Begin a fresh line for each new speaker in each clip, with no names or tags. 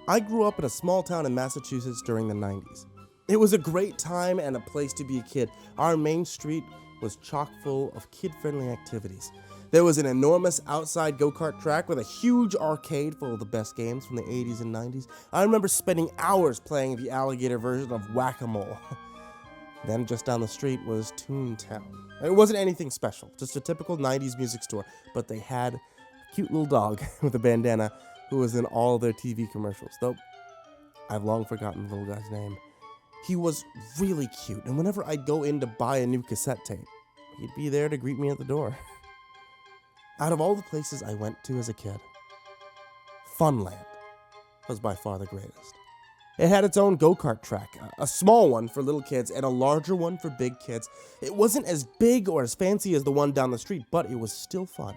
I grew up in a small town in Massachusetts during the 90s. It was a great time and a place to be a kid. Our main street was chock full of kid-friendly activities. There was an enormous outside go-kart track with a huge arcade full of the best games from the 80s and 90s. I remember spending hours playing the alligator version of Whack-A-Mole. Then just down the street was Toontown. It wasn't anything special, just a typical 90s music store, but they had a cute little dog with a bandana who was in all of their TV commercials, though I've long forgotten the little guy's name. He was really cute, and whenever I'd go in to buy a new cassette tape, he'd be there to greet me at the door. Out of all the places I went to as a kid, Funland was by far the greatest. It had its own go-kart track, a small one for little kids and a larger one for big kids. It wasn't as big or as fancy as the one down the street, but it was still fun.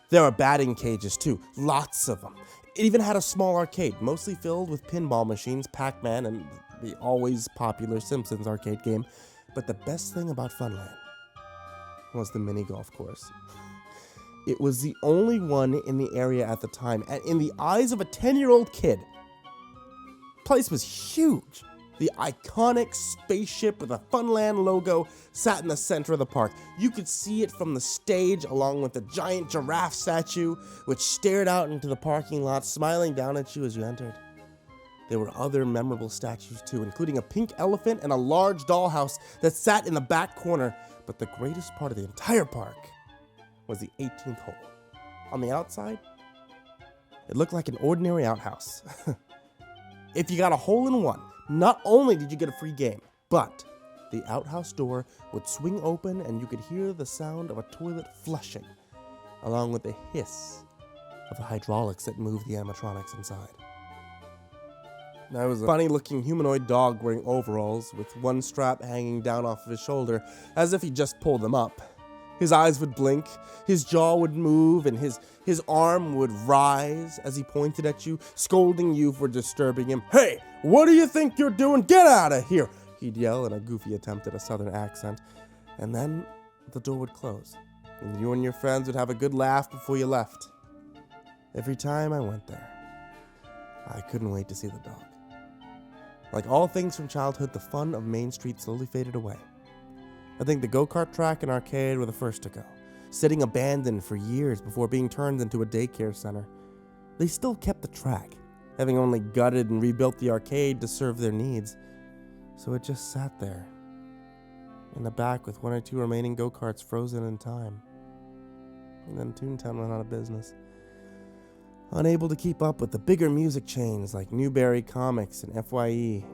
There are batting cages too, lots of them. It even had a small arcade, mostly filled with pinball machines, Pac-Man, and the always popular Simpsons arcade game. But the best thing about Funland was the mini golf course. It was the only one in the area at the time, and in the eyes of a 10-year-old kid, the place was huge. The iconic spaceship with a Funland logo sat in the center of the park. You could see it from the stage along with the giant giraffe statue, which stared out into the parking lot, smiling down at you as you entered. There were other memorable statues too, including a pink elephant and a large dollhouse that sat in the back corner. But the greatest part of the entire park was the 18th hole. On the outside, it looked like an ordinary outhouse. If you got a hole in one, not only did you get a free game, but the outhouse door would swing open and you could hear the sound of a toilet flushing, along with the hiss of the hydraulics that moved the animatronics inside. There was a funny-looking humanoid dog wearing overalls with one strap hanging down off of his shoulder, as if he just pulled them up. His eyes would blink, his jaw would move, and his arm would rise as he pointed at you, scolding you for disturbing him. "Hey, what do you think you're doing? Get out of here!" he'd yell in a goofy attempt at a southern accent. And then the door would close, and you and your friends would have a good laugh before you left. Every time I went there, I couldn't wait to see the dog. Like all things from childhood, the fun of Main Street slowly faded away. I think the go-kart track and arcade were the first to go, sitting abandoned for years before being turned into a daycare center. They still kept the track, having only gutted and rebuilt the arcade to serve their needs, so it just sat there, in the back with one or two remaining go-karts frozen in time. And then Toontown went out of business. Unable to keep up with the bigger music chains like Newberry Comics and FYE.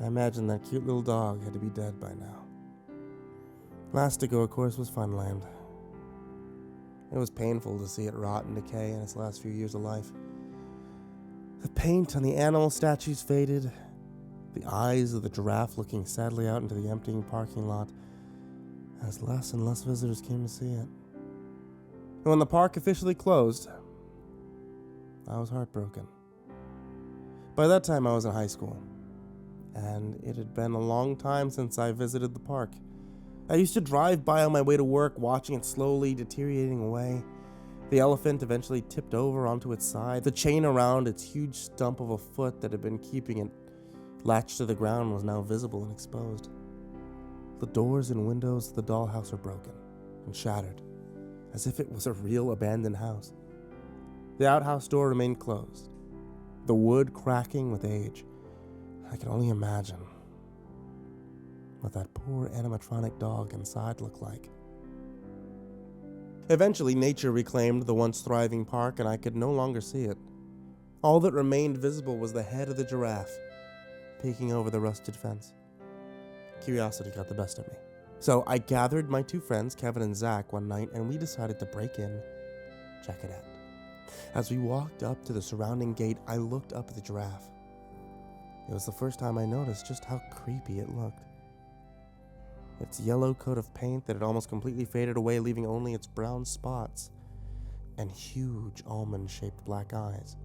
I imagine that cute little dog had to be dead by now. Last to go, of course, was Funland. It was painful to see it rot and decay in its last few years of life. The paint on the animal statues faded, the eyes of the giraffe looking sadly out into the emptying parking lot, as less and less visitors came to see it. And when the park officially closed, I was heartbroken. By that time, I was in high school, and it had been a long time since I visited the park. I used to drive by on my way to work, watching it slowly deteriorating away. The elephant eventually tipped over onto its side. The chain around its huge stump of a foot that had been keeping it latched to the ground was now visible and exposed. The doors and windows of the dollhouse were broken and shattered, as if it was a real abandoned house. The outhouse door remained closed, the wood cracking with age. I could only imagine what that poor animatronic dog inside looked like. Eventually, nature reclaimed the once thriving park, and I could no longer see it. All that remained visible was the head of the giraffe, peeking over the rusted fence. Curiosity got the best of me. So I gathered my two friends, Kevin and Zach, one night, and we decided to break in, check it out. As we walked up to the surrounding gate, I looked up at the giraffe. It was the first time I noticed just how creepy it looked. Its yellow coat of paint that had almost completely faded away, leaving only its brown spots and huge almond-shaped black eyes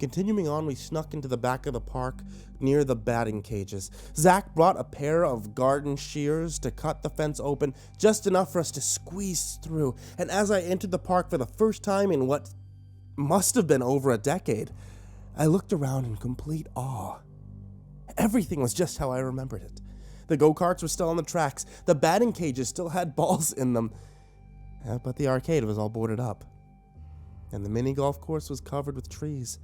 Continuing on, we snuck into the back of the park near the batting cages. Zach brought a pair of garden shears to cut the fence open, just enough for us to squeeze through. And as I entered the park for the first time in what must have been over a decade, I looked around in complete awe. Everything was just how I remembered it. The go-karts were still on the tracks. The batting cages still had balls in them. But the arcade was all boarded up. And the mini golf course was covered with trees.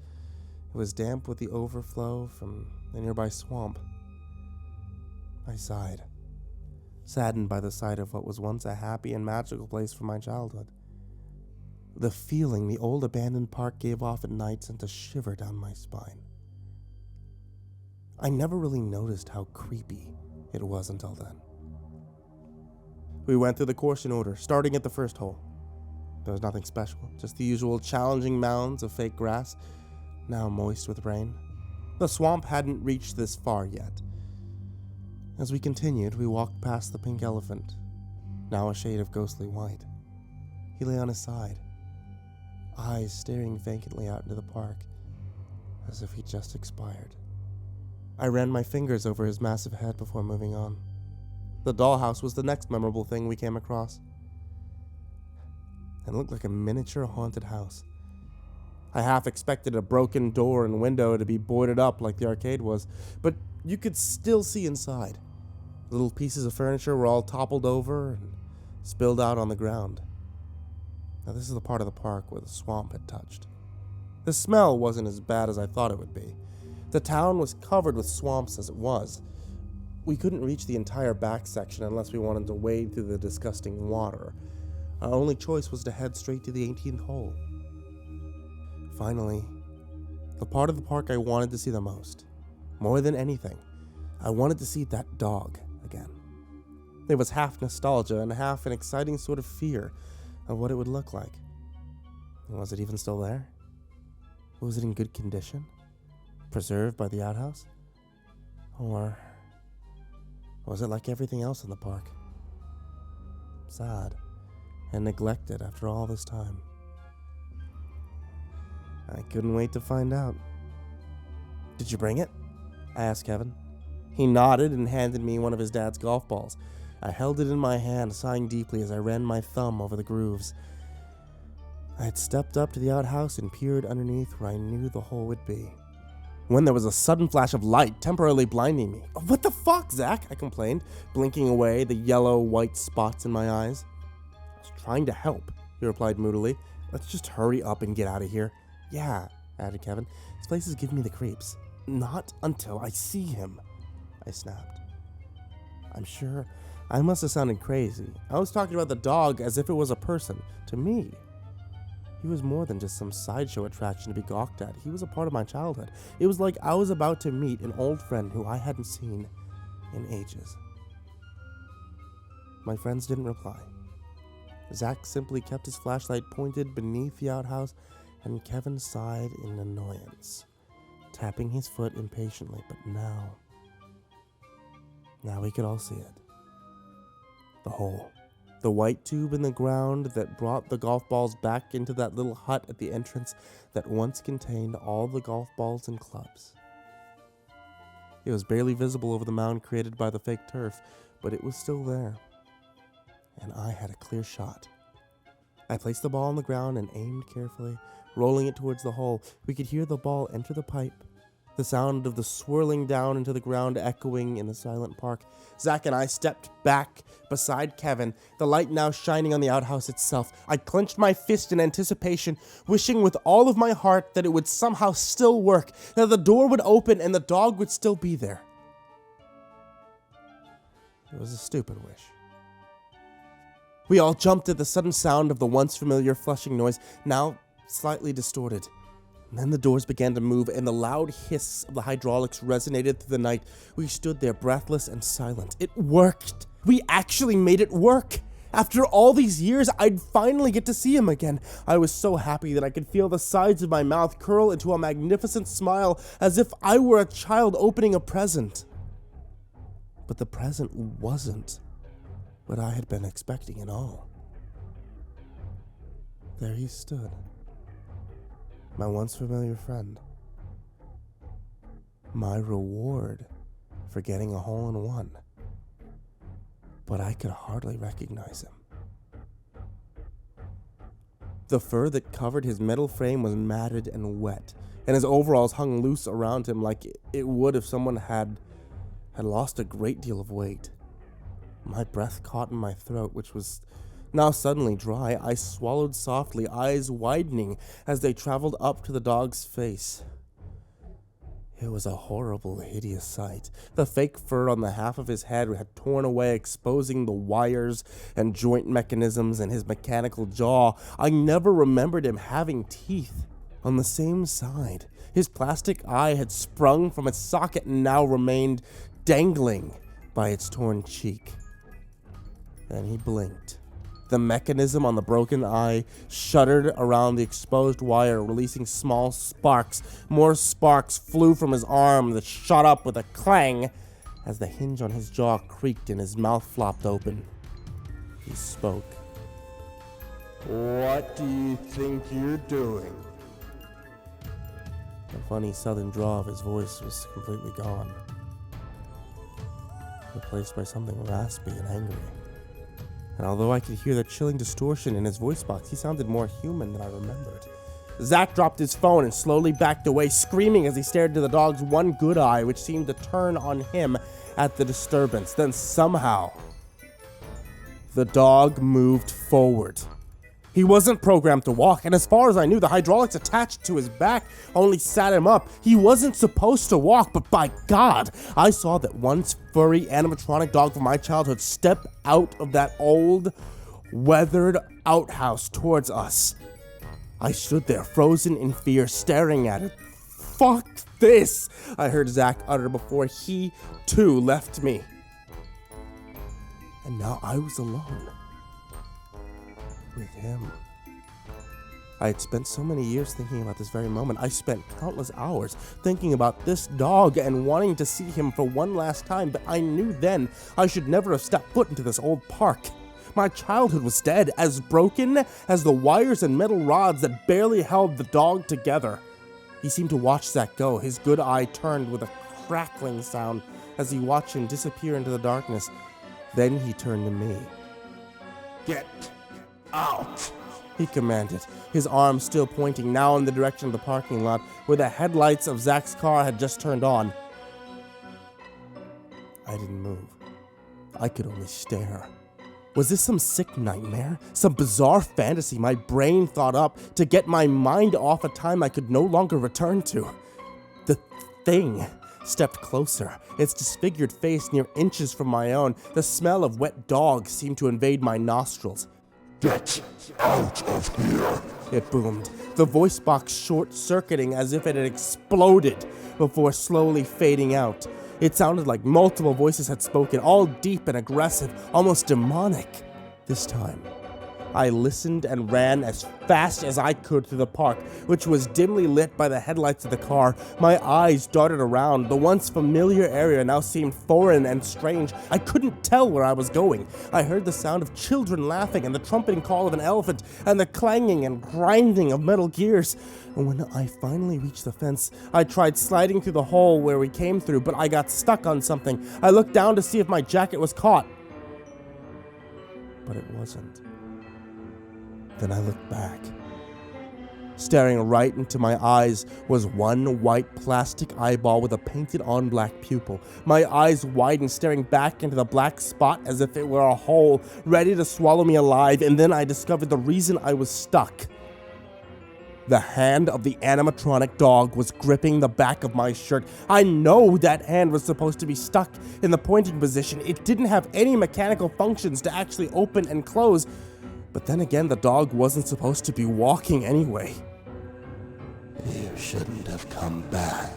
It was damp with the overflow from the nearby swamp. I sighed, saddened by the sight of what was once a happy and magical place from my childhood. The feeling the old abandoned park gave off at night sent a shiver down my spine. I never really noticed how creepy it was until then. We went through the course in order, starting at the first hole. There was nothing special, just the usual challenging mounds of fake grass, now moist with rain. The swamp hadn't reached this far yet. As we continued, we walked past the pink elephant, now a shade of ghostly white. He lay on his side, eyes staring vacantly out into the park, as if he'd just expired. I ran my fingers over his massive head before moving on. The dollhouse was the next memorable thing we came across. It looked like a miniature haunted house. I half expected a broken door and window to be boarded up like the arcade was, but you could still see inside. Little pieces of furniture were all toppled over and spilled out on the ground. Now this is the part of the park where the swamp had touched. The smell wasn't as bad as I thought it would be. The town was covered with swamps as it was. We couldn't reach the entire back section unless we wanted to wade through the disgusting water. Our only choice was to head straight to the 18th hole. Finally, the part of the park I wanted to see the most. More than anything, I wanted to see that dog again. There was half nostalgia and half an exciting sort of fear of what it would look like. Was it even still there? Was it in good condition? Preserved by the outhouse? Or was it like everything else in the park? Sad and neglected after all this time. I couldn't wait to find out. Did you bring it? I asked Kevin. He nodded and handed me one of his dad's golf balls. I held it in my hand, sighing deeply as I ran my thumb over the grooves. I had stepped up to the outhouse and peered underneath where I knew the hole would be, when there was a sudden flash of light, temporarily blinding me. "What the fuck, Zach?" I complained, blinking away the yellow-white spots in my eyes. "I was trying to help," he replied moodily. "Let's just hurry up and get out of here." "Yeah," added Kevin. "This place is giving me the creeps." "Not until I see him," I snapped. I'm sure I must have sounded crazy. I was talking about the dog as if it was a person. To me, he was more than just some sideshow attraction to be gawked at. He was a part of my childhood. It was like I was about to meet an old friend who I hadn't seen in ages. My friends didn't reply. Zach simply kept his flashlight pointed beneath the outhouse, and Kevin sighed in annoyance, tapping his foot impatiently. But now we could all see it. The hole. The white tube in the ground that brought the golf balls back into that little hut at the entrance that once contained all the golf balls and clubs. It was barely visible over the mound created by the fake turf, but it was still there. And I had a clear shot. I placed the ball on the ground and aimed carefully, rolling it towards the hole. We could hear the ball enter the pipe, the sound of the swirling down into the ground echoing in the silent park. Zach and I stepped back beside Kevin, the light now shining on the outhouse itself. I clenched my fist in anticipation, wishing with all of my heart that it would somehow still work, that the door would open and the dog would still be there. It was a stupid wish. We all jumped at the sudden sound of the once familiar flushing noise, now slightly distorted. And then the doors began to move, and the loud hiss of the hydraulics resonated through the night. We stood there, breathless and silent. It worked! We actually made it work! After all these years, I'd finally get to see him again. I was so happy that I could feel the sides of my mouth curl into a magnificent smile, as if I were a child opening a present. But the present wasn't what I had been expecting at all. There he stood. My once familiar friend, My reward for getting a hole-in-one. But I could hardly recognize him. The fur that covered his metal frame was matted and wet, and his overalls hung loose around him like it would if someone had lost a great deal of weight. My breath caught in my throat, which was now suddenly dry. I swallowed softly, eyes widening as they traveled up to the dog's face. It was a horrible, hideous sight. The fake fur on the half of his head had torn away, exposing the wires and joint mechanisms in his mechanical jaw. I never remembered him having teeth. On the same side, his plastic eye had sprung from its socket and now remained dangling by its torn cheek. Then he blinked. The mechanism on the broken eye shuddered around the exposed wire, releasing small sparks. More sparks flew from his arm that shot up with a clang as the hinge on his jaw creaked and his mouth flopped open. He spoke. "What do you think you're doing?" The funny southern drawl of his voice was completely gone, replaced by something raspy and angry. And although I could hear the chilling distortion in his voice box, he sounded more human than I remembered. Zach dropped his phone and slowly backed away, screaming as he stared into the dog's one good eye, which seemed to turn on him at the disturbance. Then somehow, the dog moved forward. He wasn't programmed to walk, and as far as I knew, the hydraulics attached to his back only sat him up. He wasn't supposed to walk, but by God, I saw that once furry animatronic dog from my childhood step out of that old, weathered outhouse towards us. I stood there, frozen in fear, staring at it. "Fuck this," I heard Zach utter before he, too, left me. And now I was alone. With him. I had spent so many years thinking about this very moment. I spent countless hours thinking about this dog and wanting to see him for one last time, but I knew then I should never have stepped foot into this old park. My childhood was dead, as broken as the wires and metal rods that barely held the dog together. He seemed to watch Zach go. His good eye turned with a crackling sound as he watched him disappear into the darkness. Then he turned to me. "Get out," he commanded, his arm still pointing now in the direction of the parking lot where the headlights of Zach's car had just turned on. I didn't move. I could only stare. Was this some sick nightmare? Some bizarre fantasy my brain thought up to get my mind off a time I could no longer return to? The thing stepped closer, its disfigured face near inches from my own. The smell of wet dog seemed to invade my nostrils. "Get out of here," it boomed, the voice box short-circuiting as if it had exploded before slowly fading out. It sounded like multiple voices had spoken, all deep and aggressive, almost demonic. This time, I listened and ran as fast as I could through the park, which was dimly lit by the headlights of the car. My eyes darted around. The once familiar area now seemed foreign and strange. I couldn't tell where I was going. I heard the sound of children laughing and the trumpeting call of an elephant and the clanging and grinding of metal gears. And when I finally reached the fence, I tried sliding through the hole where we came through, but I got stuck on something. I looked down to see if my jacket was caught, but it wasn't. Then I looked back. Staring right into my eyes was one white plastic eyeball with a painted-on black pupil. My eyes widened, staring back into the black spot as if it were a hole, ready to swallow me alive, and then I discovered the reason I was stuck. The hand of the animatronic dog was gripping the back of my shirt. I know that hand was supposed to be stuck in the pointing position. It didn't have any mechanical functions to actually open and close. But then again, the dog wasn't supposed to be walking anyway. "You shouldn't have come back,"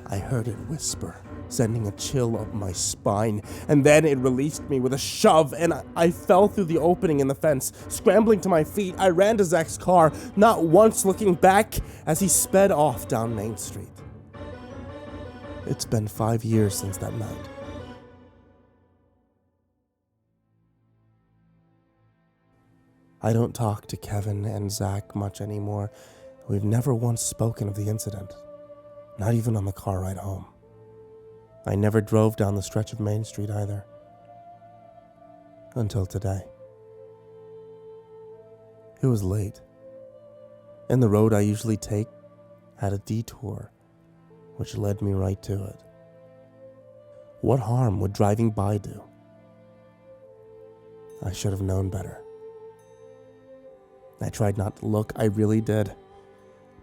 I heard it whisper, sending a chill up my spine. And then it released me with a shove, and I fell through the opening in the fence. Scrambling to my feet, I ran to Zach's car, not once looking back as he sped off down Main Street. It's been 5 years since that night. I don't talk to Kevin and Zach much anymore. We've never once spoken of the incident. Not even on the car ride home. I never drove down the stretch of Main Street either. Until today. It was late, and the road I usually take had a detour, which led me right to it. What harm would driving by do? I should have known better. I tried not to look, I really did,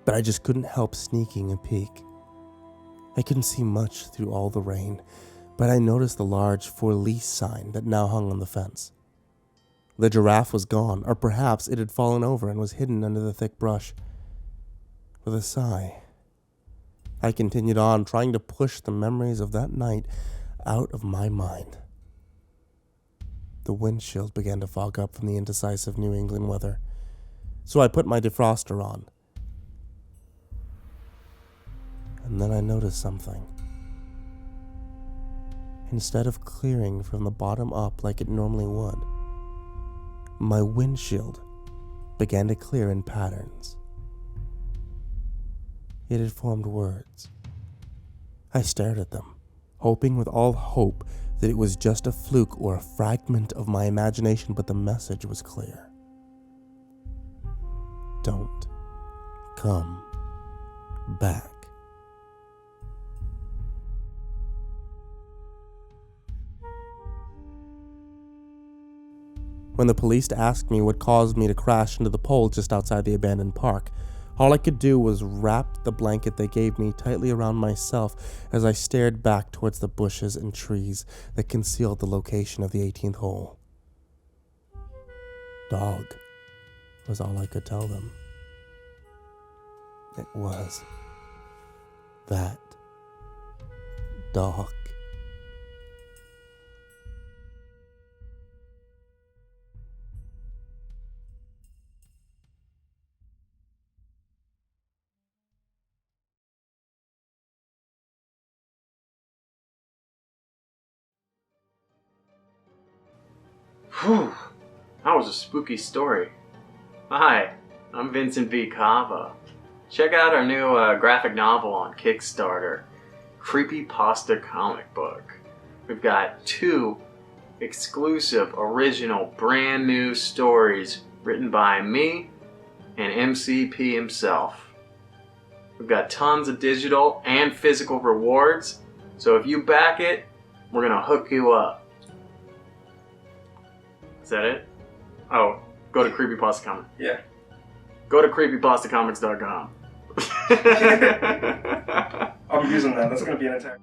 but I just couldn't help sneaking a peek. I couldn't see much through all the rain, but I noticed the large for lease sign that now hung on the fence. The giraffe was gone, or perhaps it had fallen over and was hidden under the thick brush. With a sigh, I continued on, trying to push the memories of that night out of my mind. The windshield began to fog up from the indecisive New England weather, so I put my defroster on. And then I noticed something. Instead of clearing from the bottom up like it normally would, my windshield began to clear in patterns. It had formed words. I stared at them, hoping with all hope that it was just a fluke or a fragment of my imagination, but the message was clear. Don't come back. When the police asked me what caused me to crash into the pole just outside the abandoned park, all I could do was wrap the blanket they gave me tightly around myself as I stared back towards the bushes and trees that concealed the location of the 18th hole. Dog was all I could tell them. It was that dog.
Whew, that was a spooky story. Hi, I'm Vincent V. Cava. Check out our new graphic novel on Kickstarter, CreepyPasta comic book. We've got 2 exclusive, original, brand new stories written by me and MCP himself. We've got tons of digital and physical rewards, so if you back it, we're gonna hook you up. Is that it? Oh, go to CreepyPasta Comics.
Yeah.
Go to CreepyPastaComics.com.
I'll be using that. That's going to be an entire...